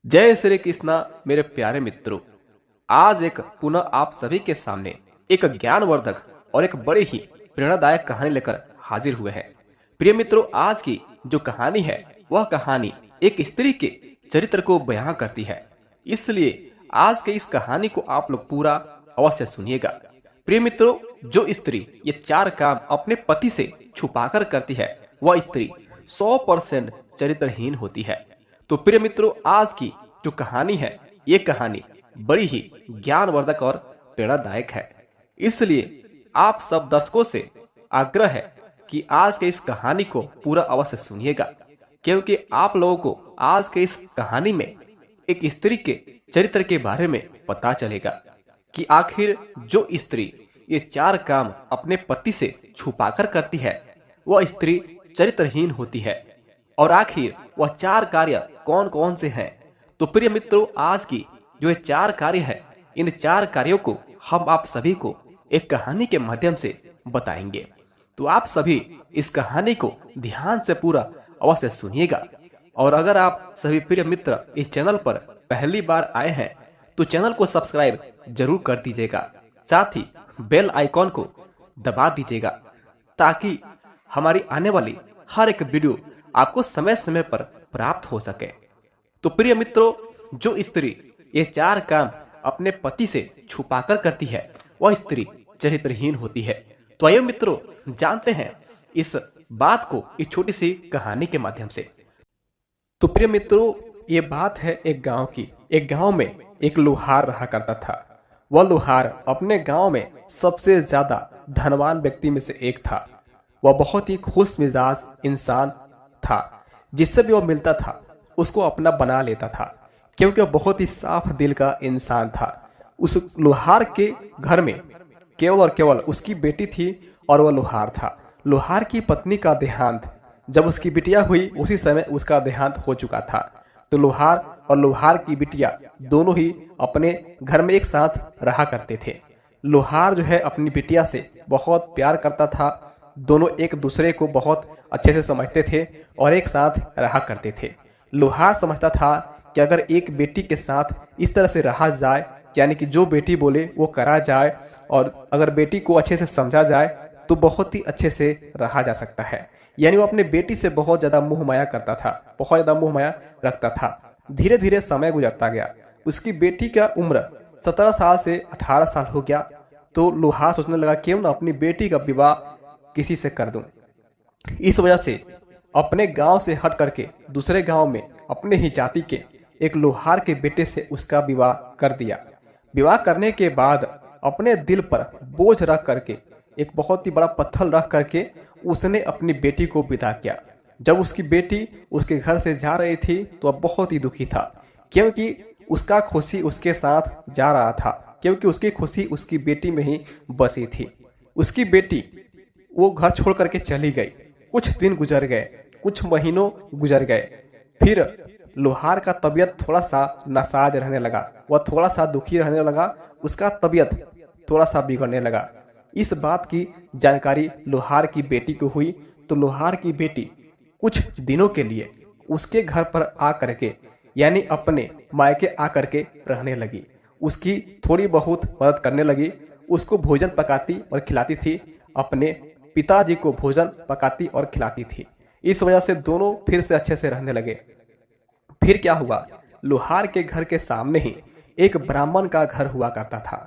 जय श्री कृष्णा मेरे प्यारे मित्रों। आज एक पुनः आप सभी के सामने एक ज्ञानवर्धक और एक बड़े ही प्रेरणादायक कहानी लेकर हाजिर हुए हैं। प्रिय मित्रों, आज की जो कहानी है वह कहानी एक स्त्री के चरित्र को बयां करती है। इसलिए आज के इस कहानी को आप लोग पूरा अवश्य सुनिएगा। प्रिय मित्रों, जो स्त्री ये चार काम अपने पति से छुपाकर करती है वह स्त्री 100% चरित्रहीन होती है। तो प्रिय मित्रों, आज की जो कहानी है ये कहानी बड़ी ही ज्ञानवर्धक और प्रेरणादायक है। इसलिए आप सब दर्शकों से आग्रह है कि आज के इस कहानी को पूरा अवश्य सुनिएगा, क्योंकि आप लोगों को आज के इस कहानी में एक स्त्री के चरित्र के बारे में पता चलेगा कि आखिर जो स्त्री ये चार काम अपने पति से छुपाकर करती है वह स्त्री चरित्रहीन होती है, और आखिर वह चार कार्य कौन कौन से हैं। तो प्रिय मित्रों, आज की जो ये चार कार्य है इन चार कार्यों को हम आप सभी को एक कहानी के माध्यम से बताएंगे। तो आप सभी इस कहानी को ध्यान से पूरा अवश्य सुनिएगा। और अगर आप सभी प्रिय मित्र इस चैनल पर पहली बार आए हैं तो चैनल को सब्सक्राइब जरूर कर दीजिएगा, साथ ही बेल आइकॉन को दबा दीजिएगा ताकि हमारी आने वाली हर एक वीडियो आपको समय समय पर प्राप्त हो सके। तो प्रिय मित्रों, जो स्त्री ये चार काम अपने पति से छुपाकर करती है वह स्त्री चरित्रहीन होती है। तो आइए मित्रों, जानते हैं इस बात को इस छोटी सी कहानी के माध्यम से। तो प्रिय मित्रों, ये बात है एक गांव की। एक गांव में एक लोहार रहा करता था। वह लोहार अपने गांव में सबसे ज्यादा धनवान व्यक्ति में से एक था। वह बहुत ही खुश मिजाज इंसान था, जिससे भी वह मिलता था उसको अपना बना लेता था, क्योंकि वह बहुत ही साफ दिल का इंसान था। उस लोहार के घर में केवल और केवल उसकी बेटी थी और वह लोहार था। लोहार की पत्नी का देहांत जब उसकी बिटिया हुई उसी समय उसका देहांत हो चुका था। तो लोहार और लोहार की बिटिया दोनों ही अपने घर में एक साथ रहा करते थे। लोहार जो है अपनी बिटिया से बहुत प्यार करता था। दोनों एक दूसरे को बहुत अच्छे से समझते थे और एक साथ रहा करते थे। लोहार समझता था कि अगर एक बेटी के साथ इस तरह से रहा जाए, यानी कि जो बेटी बोले वो करा जाए, और अगर बेटी को अच्छे से समझा जाए तो बहुत ही अच्छे से रहा जा सकता है। यानी वो अपने बेटी से बहुत ज़्यादा मोह माया करता था, बहुत ज़्यादा मोह माया रखता था। धीरे धीरे समय गुजरता गया। उसकी बेटी का उम्र 17 साल से 18 साल हो गया। तो लोहार सोचने लगा क्यों ना अपनी बेटी का विवाह किसी से कर दूं। इस वजह से अपने गांव से हट करके दूसरे गांव में अपने ही जाति के एक लोहार के बेटे से उसका विवाह कर दिया। विवाह करने के बाद अपने दिल पर बोझ रख करके, एक बहुत ही बड़ा पत्थर रख करके उसने अपनी बेटी को विदा किया। जब उसकी बेटी उसके घर से जा रही थी तो अब बहुत ही दुखी था, क्योंकि उसका खुशी उसके साथ जा रहा था, क्योंकि उसकी खुशी उसकी बेटी में ही बसी थी। उसकी बेटी वो घर छोड़ करके चली गई। कुछ दिन गुजर गए, कुछ महीनों गुजर गए। फिर लोहार का तबीयत थोड़ा सा नासाज रहने लगा, वह थोड़ा सा दुखी रहने लगा, उसका तबीयत थोड़ा सा बिगड़ने लगा। इस बात की जानकारी लोहार की बेटी को हुई। तो लोहार की बेटी कुछ दिनों के लिए उसके घर पर आ करके, यानी अपने मायके आ करके रहने लगी। उसकी थोड़ी बहुत मदद करने लगी, उसको भोजन पकाती और खिलाती थी, अपने पिताजी को भोजन पकाती और खिलाती थी। इस वजह से दोनों फिर से अच्छे से रहने लगे। फिर क्या हुआ, लोहार के घर के सामने ही एक ब्राह्मण का घर हुआ करता था,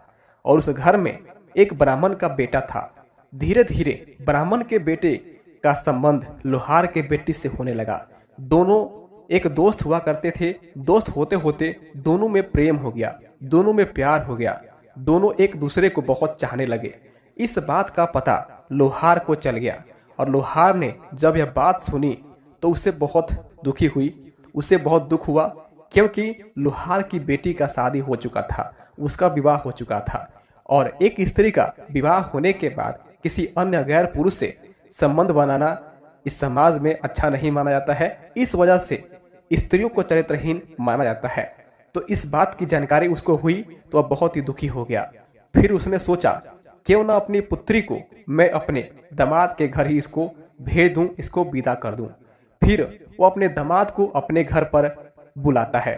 और उस घर में एक ब्राह्मण का बेटा था। धीरे धीरे ब्राह्मण के बेटे का संबंध लोहार के बेटी से होने लगा। दोनों एक दोस्त हुआ करते थे। दोस्त होते होते दोनों में प्रेम हो गया, दोनों में प्यार हो गया, दोनों एक दूसरे को बहुत चाहने लगे। इस बात का पता लोहार को चल गया, और लोहार ने जब यह बात सुनी तो उसे बहुत दुखी हुई, उसे बहुत दुख हुआ, क्योंकि लोहार की बेटी का शादी हो चुका था, उसका विवाह हो चुका था, और एक स्त्री का विवाह होने के बाद किसी अन्य गैर पुरुष से संबंध बनाना इस समाज में अच्छा नहीं माना जाता है। इस वजह से स्त्रियों को चरित्रहीन माना जाता है। तो इस बात की जानकारी उसको हुई तो अब बहुत ही दुखी हो गया। फिर उसने सोचा क्यों ना अपनी पुत्री को मैं अपने दामाद के घर ही इसको भेज दूं, इसको विदा कर दूं। फिर वो अपने दामाद को अपने घर पर बुलाता है।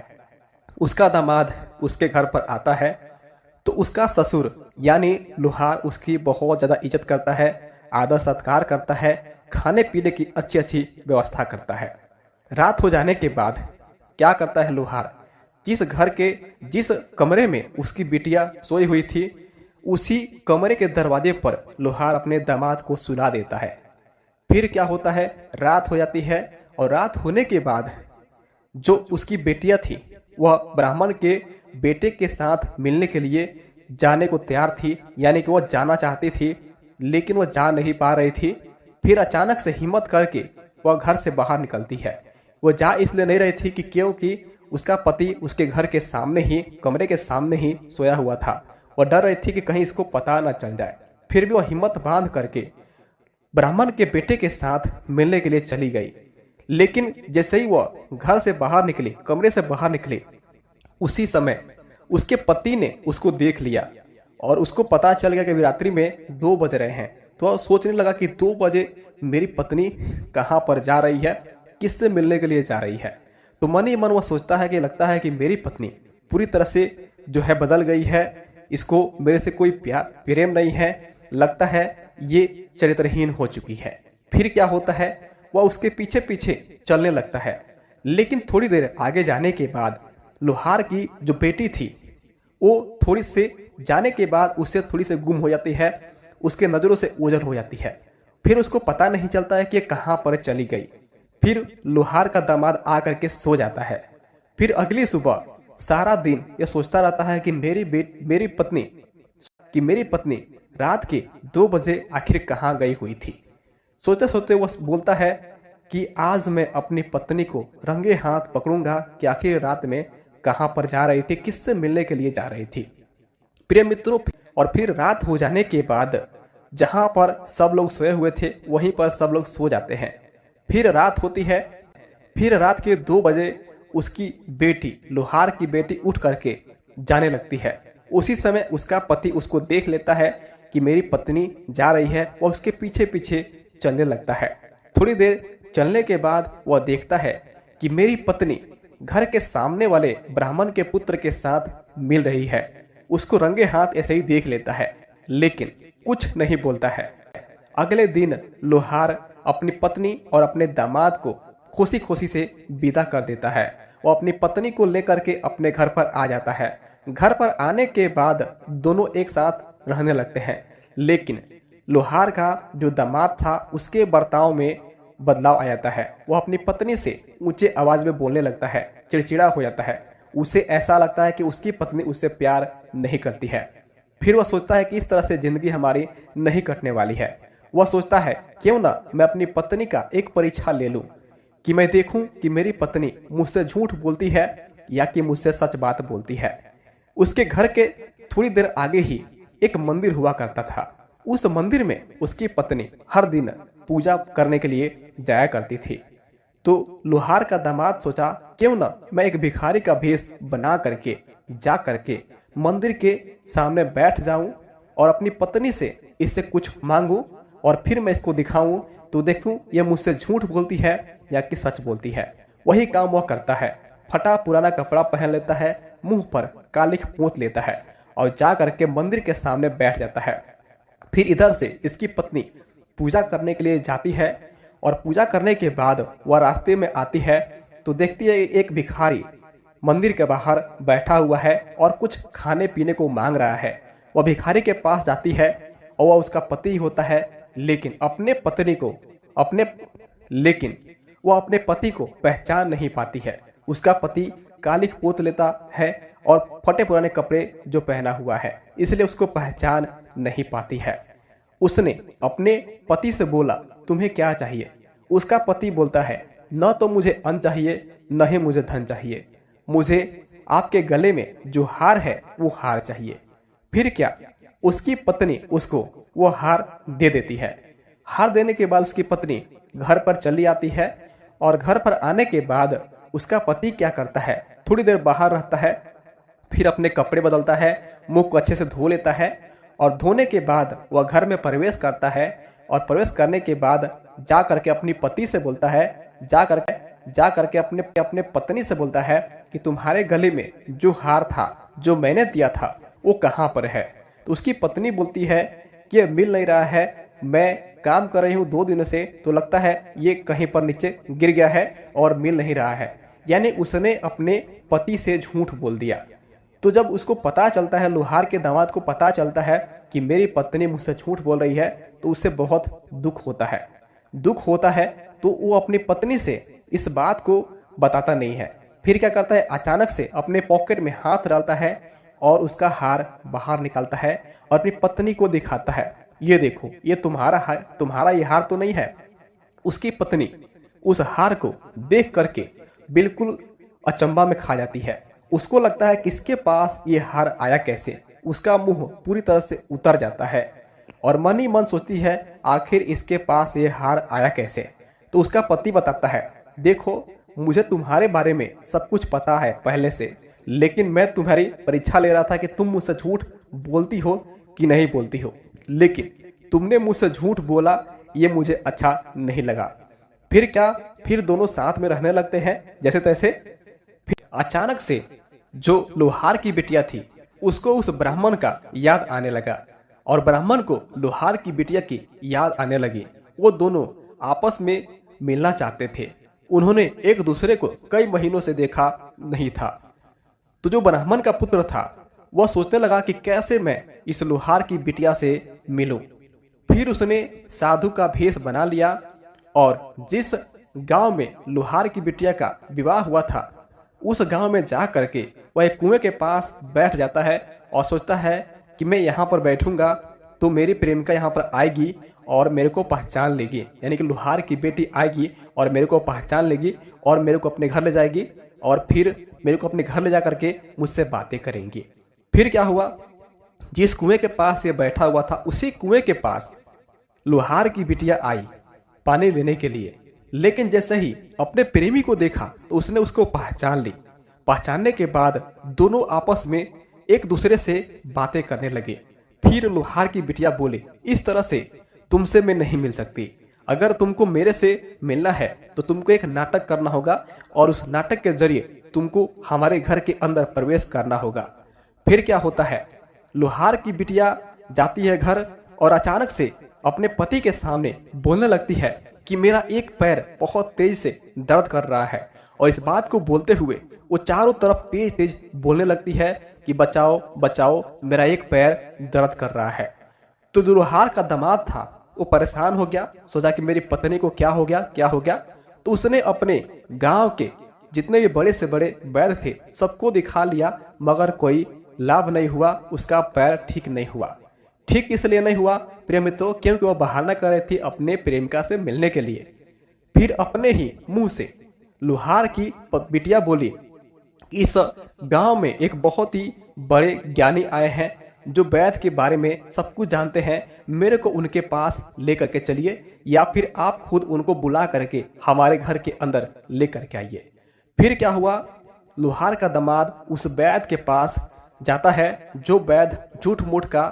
उसका दामाद उसके घर पर आता है तो उसका ससुर यानी लोहार उसकी बहुत ज़्यादा इज्जत करता है, आदर सत्कार करता है, खाने पीने की अच्छी अच्छी व्यवस्था करता है। रात हो जाने के बाद क्या करता है लोहार, जिस कमरे में उसकी बिटिया सोई हुई थी उसी कमरे के दरवाजे पर लोहार अपने दामाद को सुला देता है। फिर क्या होता है, रात हो जाती है और रात होने के बाद जो उसकी बेटियां थी वह ब्राह्मण के बेटे के साथ मिलने के लिए जाने को तैयार थी, यानी कि वह जाना चाहती थी लेकिन वह जा नहीं पा रही थी। फिर अचानक से हिम्मत करके वह घर से बाहर निकलती है। वह जा इसलिए नहीं रही थी कि क्योंकि उसका पति उसके घर के सामने ही, कमरे के सामने ही सोया हुआ था। वह डर रही थी कि कहीं इसको पता न चल जाए। फिर भी वह हिम्मत बांध करके ब्राह्मण के बेटे के साथ मिलने के लिए चली गई। लेकिन जैसे ही वह घर से बाहर निकली, कमरे से बाहर निकली, उसी समय उसके पति ने उसको देख लिया और उसको पता चल गया कि अभी रात्रि में 2 बज रहे हैं। तो वह सोचने लगा कि 2 बजे मेरी पत्नी कहाँ पर जा रही है, किससे मिलने के लिए जा रही है। तो मन ही मन वह सोचता है कि लगता है कि मेरी पत्नी पूरी तरह से जो है बदल गई है, इसको मेरे से कोई प्यार प्रेम नहीं है, लगता है ये चरित्रहीन हो चुकी है। फिर क्या होता है, वह उसके पीछे पीछे चलने लगता है। लेकिन थोड़ी देर आगे जाने के बाद लोहार की जो बेटी थी वो थोड़ी से जाने के बाद उससे थोड़ी से गुम हो जाती है, उसके नज़रों से ओझल हो जाती है। फिर उसको पता नहीं चलता है कि कहाँ पर चली गई। फिर लोहार का दामाद आकर के सो जाता है। फिर अगली सुबह सारा दिन ये सोचता रहता है कि मेरी पत्नी रात के 2 बजे आखिर कहाँ गई हुई थी। सोचते सोचते वह बोलता है कि आज मैं अपनी पत्नी को रंगे हाथ पकड़ूंगा कि आखिर रात में कहाँ पर जा रही थी, किससे मिलने के लिए जा रही थी। प्रिय मित्रों, और फिर रात हो जाने के बाद जहाँ पर सब लोग सोए हुए थे वहीं पर सब लोग सो जाते हैं। फिर रात होती है। फिर रात के 2 बजे उसकी बेटी, लोहार की बेटी उठ करके जाने लगती है। उसी समय उसका पति उसको देख लेता है कि मेरी पत्नी जा रही है, वह उसके पीछे पीछे चलने लगता है। थोड़ी देर चलने के बाद वह देखता है कि मेरी पत्नी घर के सामने वाले ब्राह्मण के पुत्र के साथ मिल रही है। उसको रंगे हाथ ऐसे ही देख लेता है लेकिन कुछ नहीं बोलता है। अगले दिन लोहार अपनी पत्नी और अपने दामाद को खुशी खुशी से विदा कर देता है। वो अपनी पत्नी को लेकर के अपने घर पर आ जाता है। घर पर आने के बाद दोनों एक साथ रहने लगते हैं। लेकिन लोहार का जो दामाद था उसके बर्ताव में बदलाव आ जाता है। वह अपनी पत्नी से ऊंचे आवाज में बोलने लगता है, चिड़चिड़ा हो जाता है। उसे ऐसा लगता है कि उसकी पत्नी उससे प्यार नहीं करती है। फिर वह सोचता है कि इस तरह से जिंदगी हमारी नहीं कटने वाली है। वह सोचता है क्यों ना मैं अपनी पत्नी का एक परीक्षा ले लूं कि मैं देखूं कि मेरी पत्नी मुझसे झूठ बोलती है या कि मुझसे सच बात बोलती है। उसके घर के थोड़ी देर आगे ही एक मंदिर हुआ करता था। उस मंदिर में उसकी पत्नी हर दिन पूजा करने के लिए जाया करती थी। तो लोहार का दामाद सोचा क्यों ना मैं एक भिखारी का भेष बना करके जा करके मंदिर के सामने बैठ जाऊं और अपनी पत्नी से इससे कुछ मांगूं और फिर मैं इसको दिखाऊं तो देखूं ये मुझसे झूठ बोलती है या कि सच बोलती है। वही काम वह करता है। फटा पुराना कपड़ा पहन लेता है, मुंह पर कालिख पोंछ लेता है और जा करके मंदिर के सामने बैठ जाता है। फिर इधर से इसकी पत्नी पूजा करने के लिए जाती है और पूजा करने के बाद वह रास्ते में आती है तो देखती है एक भिखारी मंदिर के बाहर बैठा हुआ है और कुछ खाने पीने को मांग रहा है। वह भिखारी के पास जाती है और वह उसका पति होता है, लेकिन वह अपने पति को पहचान नहीं पाती है। उसका पति कालिख पोत लेता है और फटे पुराने कपड़े जो पहना हुआ है, इसलिए उसको पहचान नहीं पाती है। उसने अपने पति से बोला तुम्हें क्या चाहिए। उसका पति बोलता है न तो मुझे अन्न चाहिए न ही मुझे धन चाहिए, मुझे आपके गले में जो हार है वो हार चाहिए। फिर क्या, उसकी पत्नी उसको वो हार दे देती है। हार देने के बाद उसकी पत्नी घर पर चली आती है और घर पर आने के बाद उसका पति क्या करता है, थोड़ी देर बाहर रहता है, फिर अपने कपड़े बदलता है, मुंह को अच्छे से धो लेता है और धोने के बाद वह घर में प्रवेश करता है और प्रवेश करने के बाद जा करके अपनी पति से बोलता है, जा करके अपने पत्नी से बोलता है कि तुम्हारे गले में जो हार था, जो मैंने दिया था, वो कहाँ पर है। तो उसकी पत्नी बोलती है कि ये मिल नहीं रहा है, मैं काम कर रही हूँ 2 दिनों से, तो लगता है ये कहीं पर नीचे गिर गया है और मिल नहीं रहा है। यानी उसने अपने पति से झूठ बोल दिया। तो जब उसको पता चलता है, लोहार के दामाद को पता चलता है कि मेरी पत्नी मुझसे झूठ बोल रही है, तो उससे बहुत दुख होता है। दुख होता है तो वो अपनी पत्नी से इस बात को बताता नहीं है। फिर क्या करता है, अचानक से अपने पॉकेट में हाथ डालता है और उसका हार बाहर निकालता है और अपनी पत्नी को दिखाता है, ये देखो, ये तुम्हारा ये हार तो नहीं है। उसकी पत्नी उस हार को देख करके बिल्कुल अचंभा में खा जाती है। उसको लगता है किसके पास ये हार आया कैसे। उसका मुंह पूरी तरह से उतर जाता है और मन ही मन सोचती है आखिर इसके पास ये हार आया कैसे। तो उसका पति बताता है, देखो, मुझे तुम्हारे बारे में सब कुछ पता है पहले से, लेकिन मैं तुम्हारी परीक्षा ले रहा था कि तुम मुझसे झूठ बोलती हो कि नहीं बोलती हो। लेकिन तुमने मुझसे झूठ बोला, ये मुझे अच्छा नहीं लगा। फिर क्या, फिर दोनों साथ में रहने लगते हैं जैसे तैसे। फिर अचानक से जो लोहार की बिटिया थी उसको उस ब्राह्मण का याद आने लगा और ब्राह्मण को लोहार की बिटिया की याद आने लगी। वो दोनों आपस में मिलना चाहते थे। उन्होंने एक दूसरे को कई महीनों से देखा नहीं था। तो जो ब्राह्मण का पुत्र था वह सोचने लगा कि कैसे मैं इस लोहार की बिटिया से मिलूं। फिर उसने साधु का भेष बना लिया और जिस गांव में लोहार की बिटिया का विवाह हुआ था उस गांव में जा करके वह एक कुएं के पास बैठ जाता है और सोचता है कि मैं यहाँ पर बैठूंगा तो मेरी प्रेमिका यहाँ पर आएगी और मेरे को पहचान लेगी। यानी कि लोहार की बेटी आएगी और मेरे को पहचान लेगी और मेरे को अपने घर ले जाएगी और फिर मेरे को अपने घर ले जा करके मुझसे बातें करेंगी। फिर क्या हुआ, जिस कुएं के पास ये बैठा हुआ था उसी कुएं के पास लोहार की बिटिया आई पानी लेने के लिए। लेकिन जैसे ही अपने प्रेमी को देखा तो उसने उसको पहचान ली। पहचानने के बाद दोनों आपस में एक दूसरे से बातें करने लगे। फिर लोहार की बिटिया बोली, इस तरह से तुमसे मैं नहीं मिल सकती। अगर तुमको मेरे से मिलना है तो तुमको एक नाटक करना होगा और उस नाटक के जरिए तुमको हमारे घर के अंदर प्रवेश करना होगा। फिर क्या होता है, लोहार की बिटिया जाती है घर और अचानक से अपने पति के सामने बोलने लगती है कि मेरा एक पैर बहुत तेज से दर्द कर रहा है। और इस बात को बोलते हुए वो चारों तरफ तेज तेज बोलने लगती है कि बचाओ बचाओ, मेरा एक पैर दर्द कर रहा है। तो जो लोहार का दामाद था वो परेशान हो गया, सोचा कि मेरी पत्नी को क्या हो गया, क्या हो गया। तो उसने अपने गांव के जितने भी बड़े से बड़े वैद्य थे सबको दिखा लिया, मगर कोई लाभ नहीं हुआ, उसका पैर ठीक नहीं हुआ। ठीक इसलिए नहीं हुआ प्रिय मित्रों, क्योंकि वह बहाना कर रही थी अपने प्रेमिका से मिलने के लिए। फिर अपने ही मुंह से लोहार की बिटिया बोली, इस गांव में एक बहुत ही बड़े ज्ञानी आए हैं जो वैद्य के बारे में सब कुछ जानते हैं, मेरे को उनके पास लेकर के चलिए या फिर आप खुद उनको बुला करके हमारे घर के अंदर लेकर के आइए। फिर क्या हुआ, लोहार का दामाद उस वैद्य के पास जाता है जो वैद्य झूठ मूठ का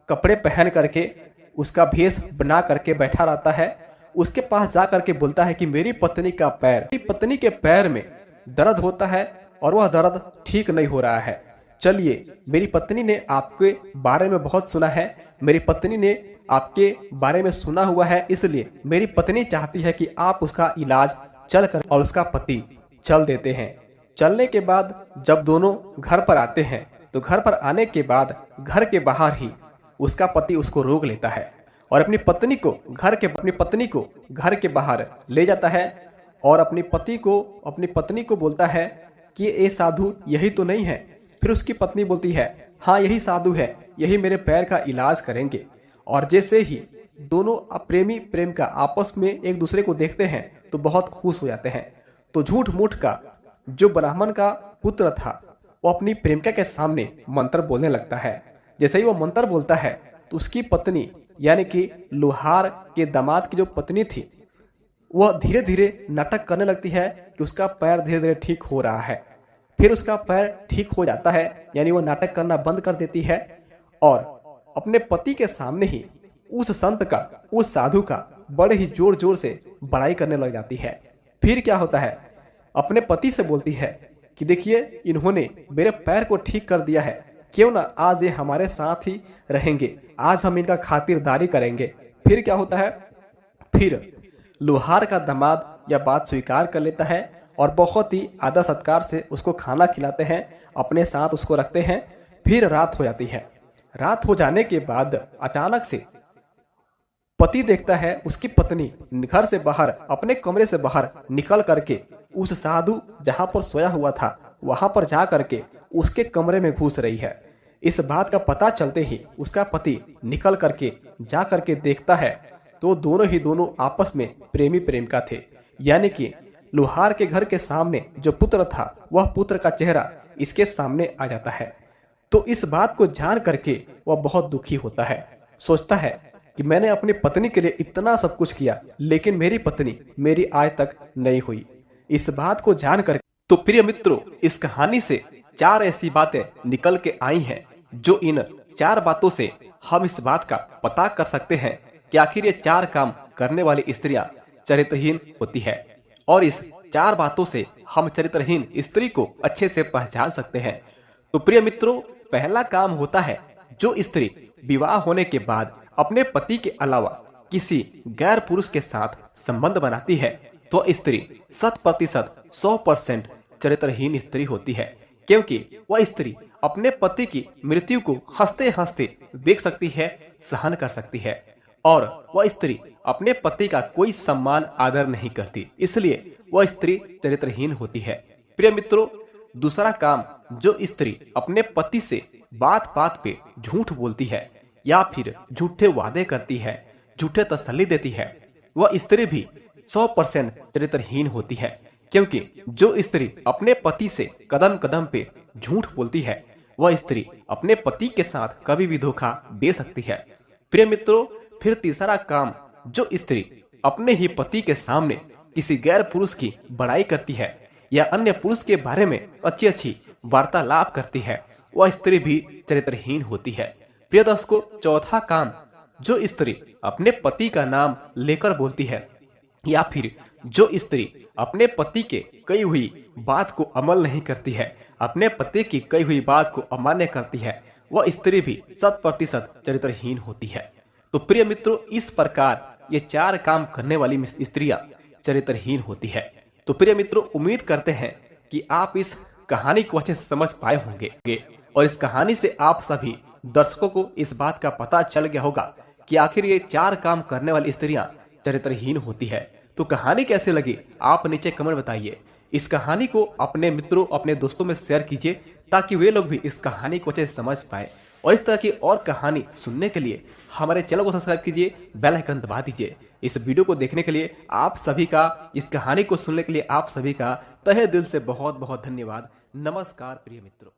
कपड़े पहन करके उसका भेष बना करके बैठा रहता है। उसके पास जा करके बोलता है कि मेरी पत्नी का पैर, मेरी पत्नी के पैर में दर्द होता है और वह दर्द ठीक नहीं हो रहा है। चलिए, मेरी पत्नी ने आपके बारे में बहुत सुना है, मेरी पत्नी ने आपके बारे में सुना हुआ है, इसलिए मेरी पत्नी चाहती है कि आप उसका इलाज चल कर। और उसका पति चल देते हैं। चलने के बाद जब दोनों घर पर आते हैं तो घर पर आने के बाद घर के बाहर ही उसका पति उसको रोक लेता है और अपनी पत्नी को घर के बाहर ले जाता है और अपनी पत्नी को बोलता है कि ये साधु यही तो नहीं है। फिर उसकी पत्नी बोलती है, हाँ यही साधु है, यही मेरे पैर का इलाज करेंगे। और जैसे ही दोनों प्रेमी प्रेम का आपस में एक दूसरे को देखते हैं तो बहुत खुश हो जाते हैं। तो झूठ मूठ का जो ब्राह्मण का पुत्र था वो अपनी प्रेमिका के सामने मंत्र बोलने लगता है। जैसे ही वो मंत्र बोलता है तो उसकी पत्नी यानी कि लोहार के दामाद की जो पत्नी थी वह धीरे धीरे नाटक करने लगती है कि उसका पैर धीरे धीरे ठीक हो रहा है। फिर उसका पैर ठीक हो जाता है, यानी वो नाटक करना बंद कर देती है और अपने पति के सामने ही उस संत का, उस साधु का बड़े ही जोर जोर से बड़ाई करने लग जाती है। फिर क्या होता है, अपने पति से बोलती है कि देखिए इन्होंने मेरे पैर को ठीक कर दिया है, क्यों ना आज ये हमारे साथ ही रहेंगे, आज हम इनका खातिरदारी करेंगे। फिर क्या होता है, फिर लोहार का दामाद यह बात स्वीकार कर लेता है और बहुत ही आदर सत्कार से उसको खाना खिलाते हैं, अपने साथ उसको रखते हैं। फिर रात हो जाती है। रात हो जाने के बाद अचानक से पति देखता है उसकी पत्नी घर से बाहर, अपने कमरे से बाहर निकल करके उस साधु जहां पर सोया हुआ था वहां पर जा करके उसके कमरे में घुस रही है। इस बात का पता चलते ही उसका पति निकल करके जा करके देखता है तो दोनों आपस में प्रेमी प्रेमिका थे। यानी कि लोहार के घर के सामने जो पुत्र था वह पुत्र का चेहरा इसके सामने आ जाता है। तो इस बात को जान करके वह बहुत दुखी होता है, सोचता है कि मैंने अपनी पत्नी के लिए इतना सब कुछ किया लेकिन मेरी पत्नी मेरी आज तक नहीं हुई। इस बात को जानकर तो प्रिय मित्रों, इस कहानी से 4 ऐसी बातें निकल के आई हैं जो इन 4 बातों से हम इस बात का पता कर सकते हैं कि आखिर ये 4 काम करने वाली स्त्रियां चरित्रहीन होती है। और इस 4 बातों से हम चरित्रहीन स्त्री को अच्छे से पहचान सकते हैं। तो प्रिय मित्रों, पहला काम होता है जो स्त्री विवाह होने के बाद अपने पति के अलावा किसी गैर पुरुष के साथ संबंध बनाती है तो स्त्री 100% चरित्रहीन स्त्री होती है, क्योंकि वह स्त्री अपने पति की मृत्यु को हंसते हंसते देख सकती है, सहन कर सकती है, और वह स्त्री अपने पति का कोई सम्मान आदर नहीं करती, इसलिए वह स्त्री चरित्रहीन होती है। प्रिय मित्रों, दूसरा काम जो स्त्री अपने पति से बात बात पे झूठ बोलती है या फिर झूठे वादे करती है, झूठे तसल्ली देती है, वह स्त्री भी 100% चरित्रहीन होती है, क्योंकि जो स्त्री अपने पति से कदम कदम पे झूठ बोलती है वह स्त्री अपने पति के साथ कभी भी धोखा दे सकती है। प्रिय मित्रों, फिर तीसरा काम जो स्त्री अपने ही पति के सामने किसी गैर पुरुष की बड़ाई करती है या अन्य पुरुष के बारे में अच्छी वार्तालाप करती है वह स्त्री भी चरित्रहीन होती है। प्रिय दर्शकों, चौथा काम जो स्त्री अपने पति का नाम लेकर बोलती है या फिर जो स्त्री अपने पति के कही हुई बात को अमल नहीं करती है, अपने पति की कही हुई बात को अमान्य करती है, वह स्त्री भी 100% चरित्रहीन होती है। तो प्रिय मित्रों, इस प्रकार ये 4 काम करने वाली स्त्रियां चरित्रहीन होती है। तो प्रिय मित्रों, उम्मीद करते हैं कि आप इस कहानी को अच्छे से समझ पाए होंगे और इस कहानी से आप सभी दर्शकों को इस बात का पता चल गया होगा कि आखिर ये 4 काम करने वाली स्त्रियां चरित्रहीन होती है। तो कहानी कैसे लगी आप नीचे कमेंट बताइए। इस कहानी को अपने मित्रों, अपने दोस्तों में शेयर कीजिए ताकि वे लोग भी इस कहानी को अच्छे से समझ पाए। और इस तरह की और कहानी सुनने के लिए हमारे चैनल को सब्सक्राइब कीजिए, बेल आइकन दबा दीजिए। इस वीडियो को देखने के लिए आप सभी का, इस कहानी को सुनने के लिए आप सभी का तहे दिल से बहुत बहुत धन्यवाद। नमस्कार प्रिय मित्रों।